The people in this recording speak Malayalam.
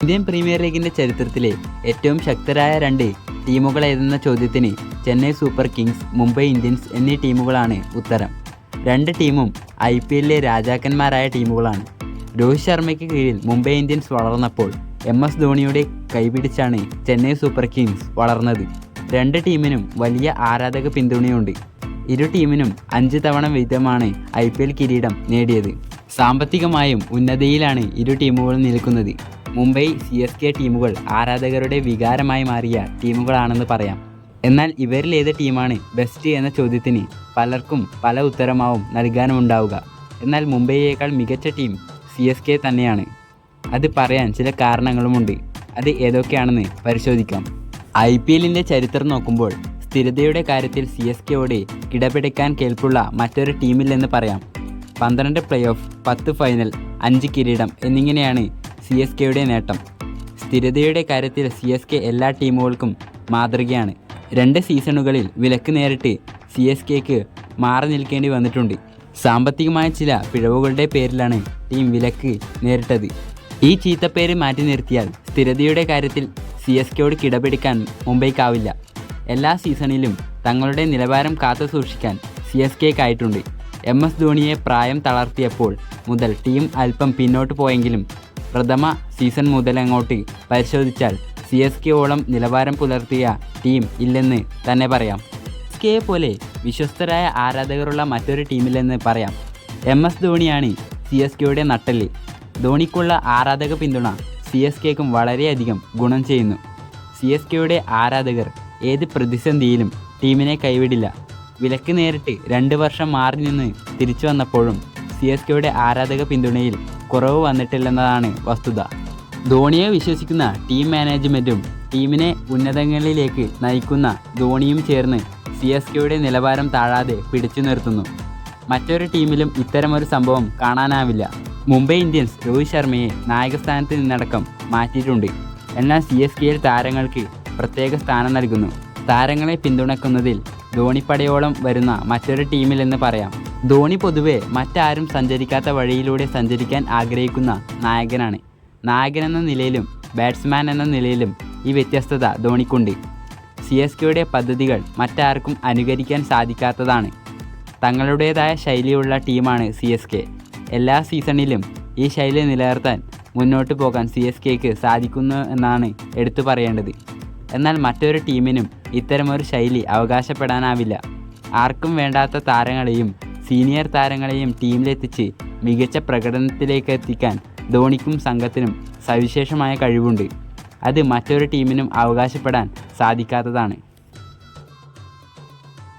ഇന്ത്യൻ പ്രീമിയർ ലീഗിൻ്റെ ചരിത്രത്തിലെ ഏറ്റവും ശക്തരായ രണ്ട് ടീമുകൾ ഏതെന്ന ചോദ്യത്തിന് Chennai super Kings, Mumbai Indians എന്നീ ടീമുകളാണ് ഉത്തരം. രണ്ട് ടീമും IPL രാജാക്കന്മാരായ ടീമുകളാണ്. രോഹിത് ശർമ്മയ്ക്ക് കീഴിൽ മുംബൈ ഇന്ത്യൻസ് വളർന്നപ്പോൾ MS ധോണിയുടെ കൈപിടിച്ചാണ് ചെന്നൈ സൂപ്പർ കിങ്സ് വളർന്നത്. രണ്ട് ടീമിനും വലിയ ആരാധക പിന്തുണയുണ്ട്. ഇരു ടീമിനും 5 തവണ വീതമാണ് IPL കിരീടം നേടിയത്. സാമ്പത്തികമായും ഉന്നതിയിലാണ് ഇരു ടീമുകളും നിൽക്കുന്നത്. മുംബൈ, CSK ടീമുകൾ ആരാധകരുടെ വികാരമായി മാറിയ ടീമുകളാണെന്ന് പറയാം. എന്നാൽ ഇവരിൽ ഏത് ടീമാണ് ബെസ്റ്റ് എന്ന ചോദ്യത്തിന് പലർക്കും പല ഉത്തരമാവും നൽകാനുമുണ്ടാവുക. എന്നാൽ മുംബൈയേക്കാൾ മികച്ച ടീം CSK തന്നെയാണ്. അത് പറയാൻ ചില കാരണങ്ങളുമുണ്ട്. അത് ഏതൊക്കെയാണെന്ന് പരിശോധിക്കാം. IPLൻ്റെ ചരിത്രം നോക്കുമ്പോൾ സ്ഥിരതയുടെ കാര്യത്തിൽ CSKയോട് കിടപിടിക്കാൻ കേൾപ്പുള്ള മറ്റൊരു ടീമില്ലെന്ന് പറയാം. 12 പ്ലേ ഓഫ്, 10 ഫൈനൽ, 5 കിരീടം എന്നിങ്ങനെയാണ് CSKയുടെ നേട്ടം. സ്ഥിരതയുടെ കാര്യത്തിൽ CSK എല്ലാ ടീമുകൾക്കും മാതൃകയാണ്. 2 സീസണുകളിൽ വിലക്ക് നേരിട്ട് CSKക്ക് മാറി നിൽക്കേണ്ടി വന്നിട്ടുണ്ട്. സാമ്പത്തികമായ ചില പിഴവുകളുടെ പേരിലാണ് ടീം വിലക്ക് നേരിട്ടത്. ഈ ചീത്തപ്പേര് മാറ്റി നിർത്തിയാൽ സ്ഥിരതയുടെ കാര്യത്തിൽ CSKയോട് കിടപിടിക്കാൻ മുംബൈക്കാവില്ല. എല്ലാ സീസണിലും തങ്ങളുടെ നിലവാരം കാത്തു സൂക്ഷിക്കാൻ CSKക്കായിട്ടുണ്ട്. MS ധോണിയെ പ്രായം തളർത്തിയപ്പോൾ മുതൽ ടീം അല്പം പിന്നോട്ട് പോയെങ്കിലും പ്രഥമ സീസൺ മുതലങ്ങോട്ട് പരിശോധിച്ചാൽ CSKയോളം നിലവാരം പുലർത്തിയ ടീം ഇല്ലെന്ന് തന്നെ പറയാം. CSKയെ പോലെ വിശ്വസ്തരായ ആരാധകരുള്ള മറ്റൊരു ടീമില്ലെന്ന് പറയാം. MS ധോണിയാണ് CSKയുടെ നട്ടെല്ല്. ധോണിക്കുള്ള ആരാധക പിന്തുണ CSKക്കും വളരെയധികം ഗുണം ചെയ്യുന്നു. CSKയുടെ ആരാധകർ ഏത് പ്രതിസന്ധിയിലും ടീമിനെ കൈവിടില്ല. വിലക്ക് നേരിട്ട് 2 വർഷം മാറി നിന്ന് തിരിച്ചു വന്നപ്പോഴും CSKയുടെ ആരാധക പിന്തുണയിൽ കുറവ് വന്നിട്ടില്ലെന്നതാണ് വസ്തുത. ധോണിയെ വിശ്വസിക്കുന്ന ടീം മാനേജ്മെൻറ്റും ടീമിനെ ഉന്നതങ്ങളിലേക്ക് നയിക്കുന്ന ധോണിയും ചേർന്ന് CSKയുടെ നിലവാരം താഴാതെ പിടിച്ചു നിർത്തുന്നു. മറ്റൊരു ടീമിലും ഇത്തരമൊരു സംഭവം കാണാനാവില്ല. മുംബൈ ഇന്ത്യൻസ് രോഹിത് ശർമ്മയെ നായകസ്ഥാനത്ത് നിന്നടക്കം മാറ്റിയിട്ടുണ്ട്. എന്നാൽ CSKയിൽ താരങ്ങൾക്ക് പ്രത്യേക സ്ഥാനം നൽകുന്നു. താരങ്ങളെ പിന്തുണയ്ക്കുന്നതിൽ ധോണിപ്പടയോളം വരുന്ന മറ്റൊരു ടീമിലെന്ന് പറയാം. ധോണി പൊതുവെ മറ്റാരും സഞ്ചരിക്കാത്ത വഴിയിലൂടെ സഞ്ചരിക്കാൻ ആഗ്രഹിക്കുന്ന നായകനാണ്. നായകനെന്ന നിലയിലും ബാറ്റ്സ്മാൻ എന്ന നിലയിലും ഈ വ്യത്യസ്തത ധോണിക്കുണ്ട്. CSKയുടെ പദ്ധതികൾ മറ്റാർക്കും അനുകരിക്കാൻ സാധിക്കാത്തതാണ്. തങ്ങളുടേതായ ശൈലിയുള്ള ടീമാണ് CSK. എല്ലാ സീസണിലും ഈ ശൈലി നിലനിർത്താൻ മുന്നോട്ട് പോകാൻ CSKക്ക് സാധിക്കുന്നു എന്നാണ് എടുത്തു പറയേണ്ടത്. എന്നാൽ മറ്റൊരു ടീമിനും ഇത്തരമൊരു ശൈലി അവകാശപ്പെടാനാവില്ല. ആർക്കും വേണ്ടാത്ത താരങ്ങളെയും സീനിയർ താരങ്ങളെയും ടീമിലെത്തിച്ച് മികച്ച പ്രകടനത്തിലേക്ക് എത്തിക്കാൻ ധോണിക്കും സംഘത്തിനും സവിശേഷമായ കഴിവുണ്ട്. അത് മറ്റൊരു ടീമിനും അവകാശപ്പെടാൻ സാധിക്കാത്തതാണ്.